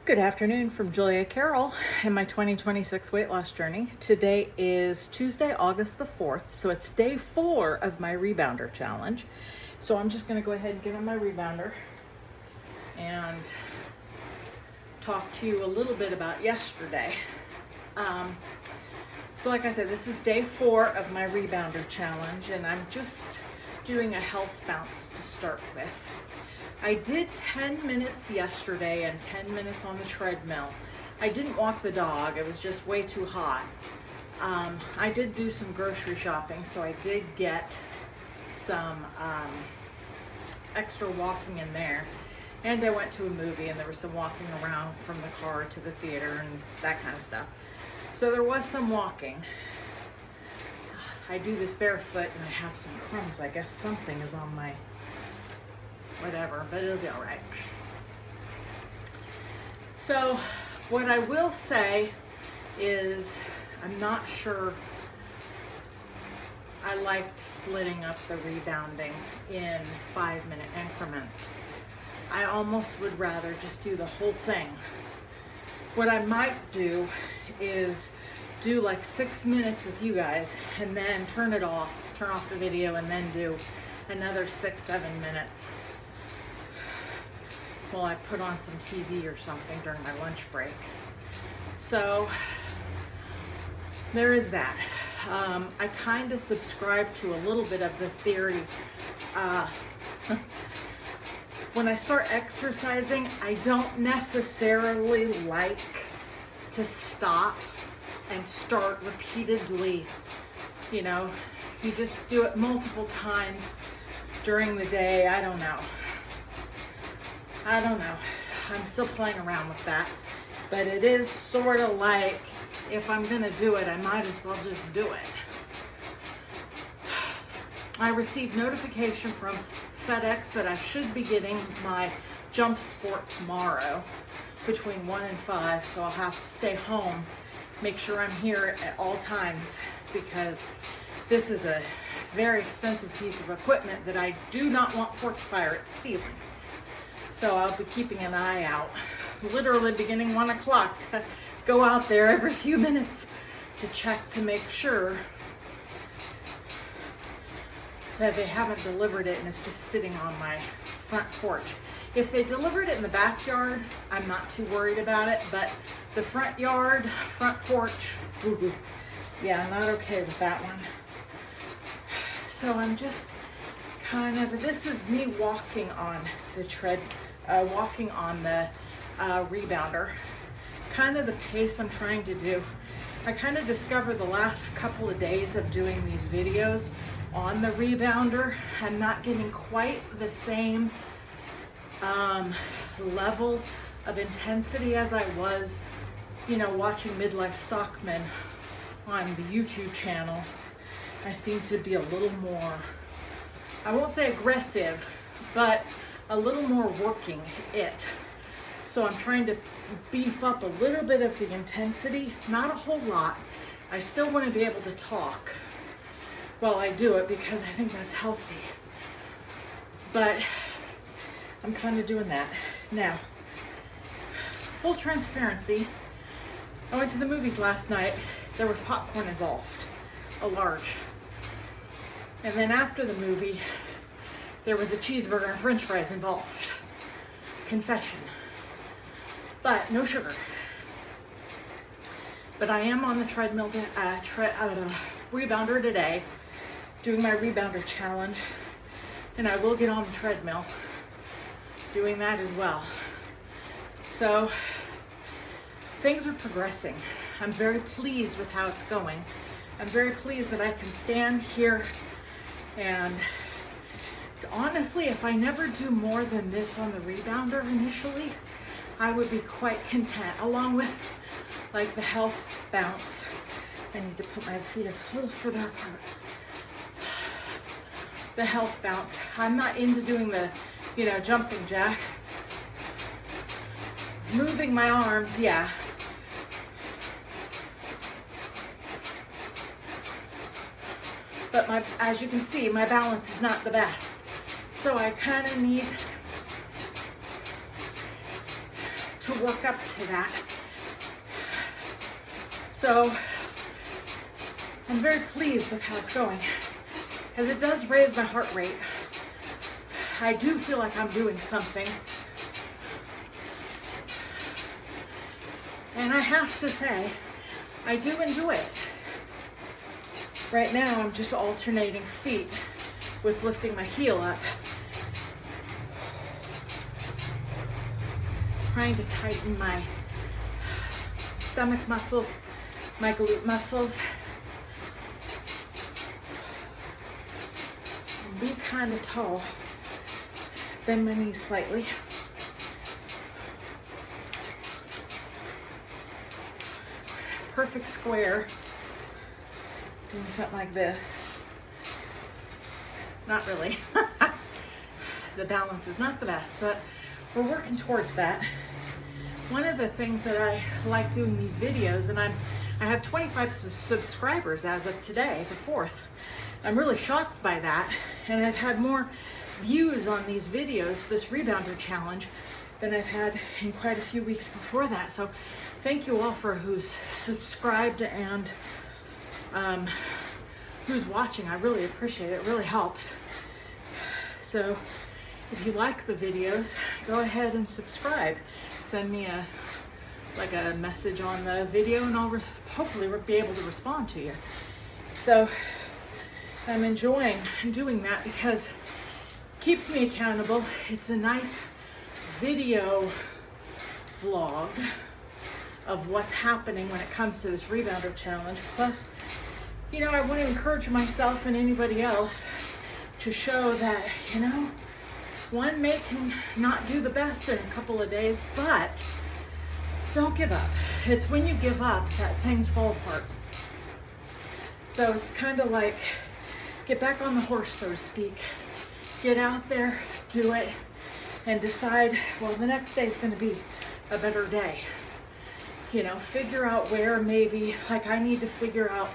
Good afternoon from Julia Carroll and my 2026 weight loss journey. Today is Tuesday, August the 4th, so it's day 4 of my rebounder challenge. So I'm just going to go ahead and get on my rebounder and talk to you a little bit about yesterday. So like I said, this is day 4 of my rebounder challenge, and I'm just doing a health bounce to start with. I did 10 minutes yesterday and 10 minutes on the treadmill. I didn't walk the dog, it was just way too hot. I did do some grocery shopping, so I did get some extra walking in there. And I went to a movie, and there was some walking around from the car to the theater and that kind of stuff. So there was some walking. I do this barefoot and I have some crumbs. I guess something is on my whatever, but it'll be all right. So what I will say is I'm not sure I liked splitting up the rebounding in 5-minute increments. I almost would rather just do the whole thing. What I might do is do like 6 minutes with you guys and then turn off the video, and then do another 6-7 minutes while I put on some TV or something during my lunch break. So there is that. I kind of subscribe to a little bit of the theory. When I start exercising, I don't necessarily like to stop and start repeatedly. You know, you just do it multiple times during the day. I don't know. I'm still playing around with that. But it is sort of like, if I'm gonna do it, I might as well just do it. I received notification from FedEx that I should be getting my jump sport tomorrow between 1 and 5, so I'll have to stay home, make sure I'm here at all times, because this is a very expensive piece of equipment that I do not want porch pirates stealing. So I'll be keeping an eye out, literally beginning 1 o'clock, to go out there every few minutes to check to make sure that they haven't delivered it and it's just sitting on my front porch. If they delivered it in the backyard, I'm not too worried about it, but the front yard, front porch, yeah, not okay with that one. So I'm just kind of, this is me walking on the rebounder, kind of the pace I'm trying to do. I kind of discovered the last couple of days of doing these videos on the rebounder, I'm not getting quite the same level of intensity as I was, you know, watching Midlife Stockman on the YouTube channel. I seem to be a little more, I won't say aggressive, but a little more working it. So I'm trying to beef up a little bit of the intensity, not a whole lot. I still want to be able to talk while I do it because I think that's healthy. But I'm kind of doing that. Now, full transparency, I went to the movies last night. There was popcorn involved, a large. And then after the movie, there was a cheeseburger and french fries involved. Confession. But no sugar. But I am on the treadmill, rebounder today, doing my rebounder challenge, and I will get on the treadmill doing that as well. So things are progressing. I'm very pleased with how it's going. I'm very pleased that I can stand here, and honestly, if I never do more than this on the rebounder initially, I would be quite content, along with like the health bounce. I need to put my feet a little further apart. The health bounce. I'm not into doing the, you know, jumping jack. Moving my arms, yeah. But as you can see, my balance is not the best. So I kind of need to work up to that. So I'm very pleased with how it's going, as it does raise my heart rate. I do feel like I'm doing something. And I have to say, I do enjoy it. Right now, I'm just alternating feet with lifting my heel up. Trying to tighten my stomach muscles, my glute muscles. And be kind of tall. Bend my knees slightly. Perfect square. Doing something like this. Not really. The balance is not the best, but we're working towards that. One of the things that I like doing these videos, and I have 25 subscribers as of today, the 4th. I'm really shocked by that, and I've had more views on these videos, this Rebounder challenge, than I've had in quite a few weeks before that. So thank you all for who's subscribed and who's watching. I really appreciate it. It really helps. So if you like the videos, go ahead and subscribe. Send me a message on the video, and I'll hopefully be able to respond to you. So I'm enjoying doing that because it keeps me accountable. It's a nice video vlog of what's happening when it comes to this Rebounder challenge. Plus, you know, I want to encourage myself and anybody else to show that, you know, one may not do the best in a couple of days, but don't give up. It's when you give up that things fall apart. So it's kind of like get back on the horse, so to speak. Get out there, do it, and decide, well, the next day is going to be a better day. You know, figure out where maybe, like I need to figure out,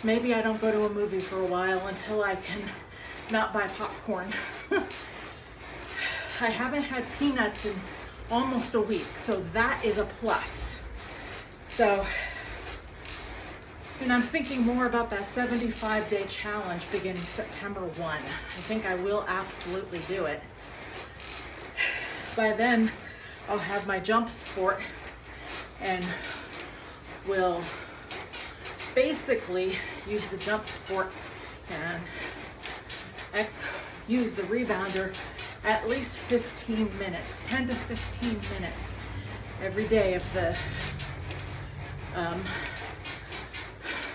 maybe I don't go to a movie for a while until I can not buy popcorn. I haven't had peanuts in almost a week, so that is a plus. So, and I'm thinking more about that 75-day challenge beginning September 1. I think I will absolutely do it. By then, I'll have my jump sport and will basically use the jump sport and use the Rebounder at least 15 minutes, 10 to 15 minutes every day of the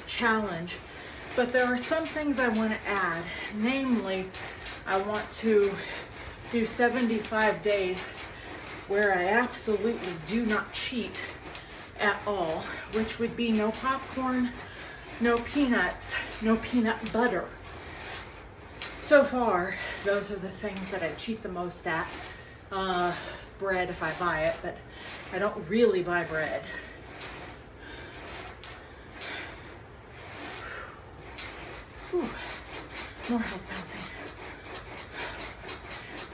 challenge. But there are some things I want to add. Namely, I want to do 75 days where I absolutely do not cheat at all, which would be no popcorn, no peanuts, no peanut butter. So far, those are the things that I cheat the most at. Bread if I buy it, but I don't really buy bread. Whew. More health bouncing.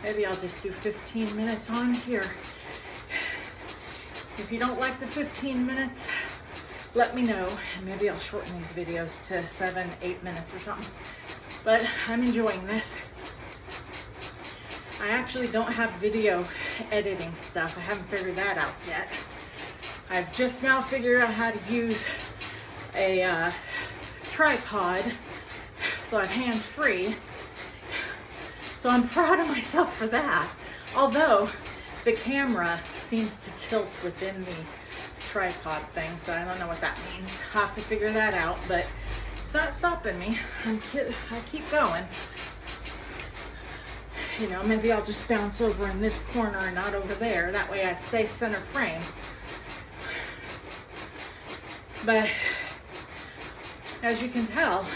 Maybe I'll just do 15 minutes on here. If you don't like the 15 minutes, let me know, and maybe I'll shorten these videos to 7-8 minutes or something. But I'm enjoying this. I actually don't have video editing stuff. I haven't figured that out yet. I've just now figured out how to use a tripod, so I'm hands-free. So I'm proud of myself for that. Although the camera seems to tilt within the tripod thing, so I don't know what that means. I'll have to figure that out, but it's not stopping me. I keep going. You know, maybe I'll just bounce over in this corner and not over there. That way I stay center frame. But as you can tell,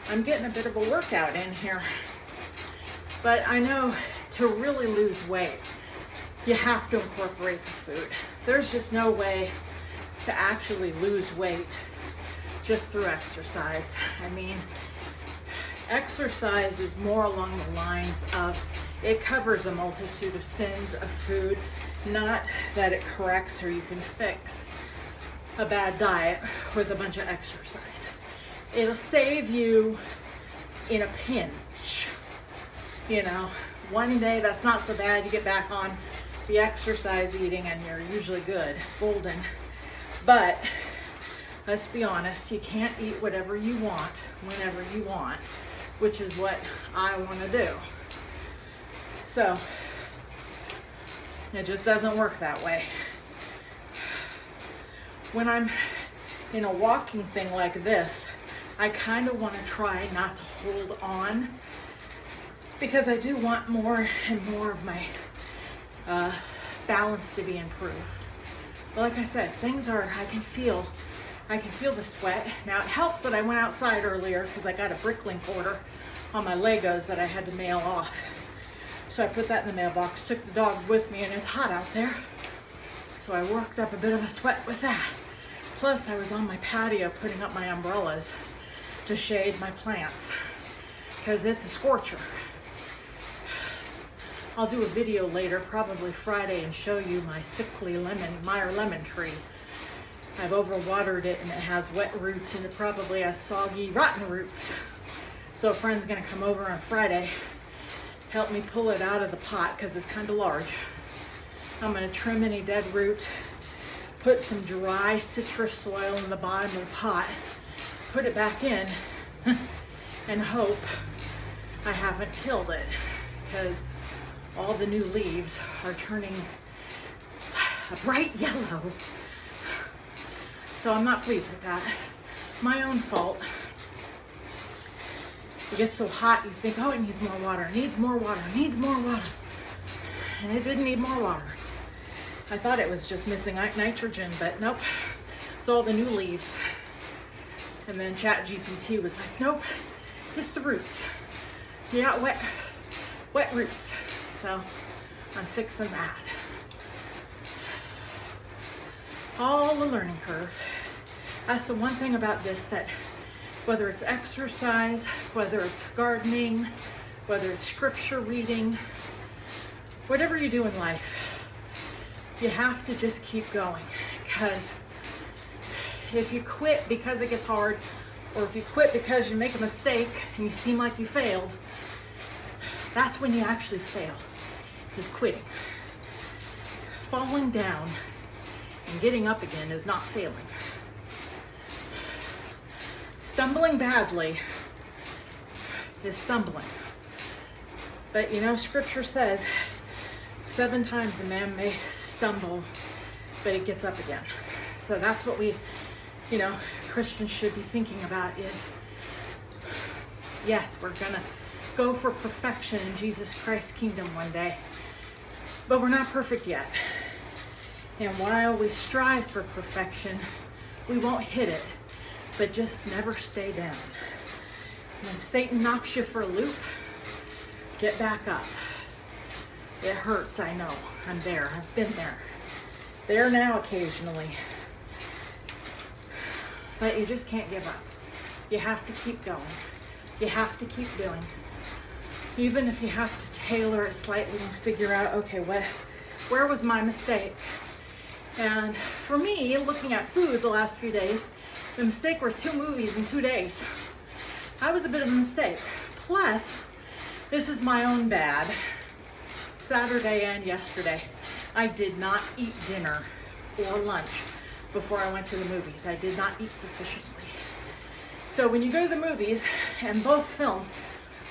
I'm getting a bit of a workout in here. But I know to really lose weight, you have to incorporate the food. There's just no way to actually lose weight just through exercise. I mean, exercise is more along the lines of, it covers a multitude of sins of food. Not that it corrects or you can fix a bad diet with a bunch of exercise. It'll save you in a pinch. You know, one day that's not so bad, you get back on the exercise eating and you're usually good, golden. But let's be honest, you can't eat whatever you want, whenever you want, which is what I want to do. So, it just doesn't work that way. When I'm in a walking thing like this, I kind of want to try not to hold on, because I do want more and more of my balance to be improved. But like I said, things are, I can feel the sweat. Now it helps that I went outside earlier because I got a bricklink order on my Legos that I had to mail off. So I put that in the mailbox, took the dog with me, and it's hot out there. So I worked up a bit of a sweat with that. Plus I was on my patio putting up my umbrellas to shade my plants because it's a scorcher. I'll do a video later, probably Friday, and show you my sickly Meyer lemon tree. I've overwatered it and it has wet roots and it probably has soggy, rotten roots. So a friend's gonna come over on Friday, help me pull it out of the pot because it's kind of large. I'm gonna trim any dead roots, put some dry citrus soil in the bottom of the pot, put it back in, and hope I haven't killed it, because all the new leaves are turning a bright yellow. So I'm not pleased with that. My own fault. It gets so hot, you think, oh, it needs more water, it needs more water, it needs more water. And it didn't need more water. I thought it was just missing nitrogen, but nope. It's all the new leaves. And then ChatGPT was like, nope, it's the roots. You got wet roots. So I'm fixing that. All the learning curve. That's the one thing about this, that whether it's exercise, whether it's gardening, whether it's scripture reading, whatever you do in life, you have to just keep going. Because if you quit because it gets hard, or if you quit because you make a mistake and you seem like you failed, that's when you actually fail, is quitting. Falling down and getting up again is not failing. Stumbling badly is stumbling. But you know, scripture says 7 times a man may stumble, but it gets up again. So that's what we, you know, Christians should be thinking about is, yes, we're gonna go for perfection in Jesus Christ's kingdom one day, but we're not perfect yet. And while we strive for perfection, we won't hit it, but just never stay down. When Satan knocks you for a loop, get back up. It hurts, I know. I'm there. I've been there. There now occasionally. But you just can't give up. You have to keep going. You have to keep doing. Even if you have to tailor it slightly and figure out, okay, where was my mistake? And for me, looking at food the last few days, the mistake was 2 movies in 2 days. That was a bit of a mistake. Plus, this is my own bad. Saturday and yesterday, I did not eat dinner or lunch before I went to the movies. I did not eat sufficiently. So when you go to the movies, and both films,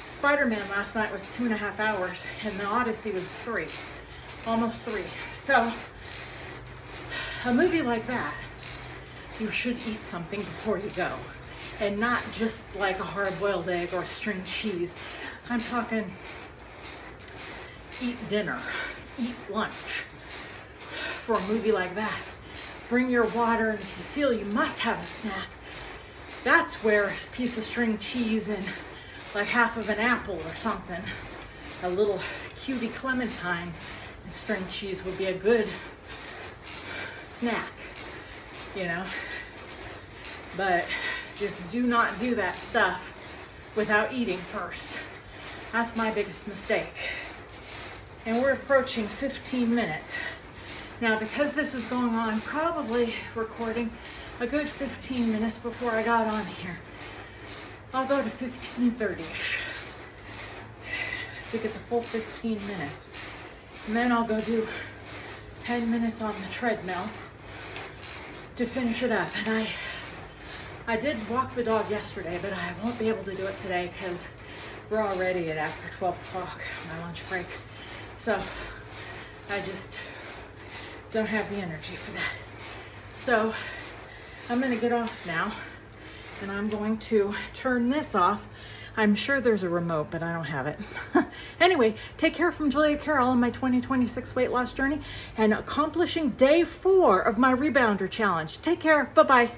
Spider-Man last night was 2.5 hours, and the Odyssey was 3, almost 3. So a movie like that, you should eat something before you go, and not just like a hard-boiled egg or a string cheese. I'm talking eat dinner, eat lunch for a movie like that. Bring your water, and if you feel you must have a snack, that's where a piece of string cheese and like half of an apple or something, a little cutie clementine and string cheese would be a good snack, you know. But just do not do that stuff without eating first. That's my biggest mistake. And we're approaching 15 minutes. Now, because this was going on, probably recording a good 15 minutes before I got on here, I'll go to 15:30ish to get the full 15 minutes. And then I'll go do 10 minutes on the treadmill to finish it up. And I did walk the dog yesterday, but I won't be able to do it today because we're already at after 12 o'clock, my lunch break. So I just don't have the energy for that. So I'm gonna get off now and I'm going to turn this off. I'm sure there's a remote, but I don't have it. Anyway, take care from Julia Carroll on my 2026 weight loss journey and accomplishing day 4 of my Rebounder challenge. Take care, bye-bye.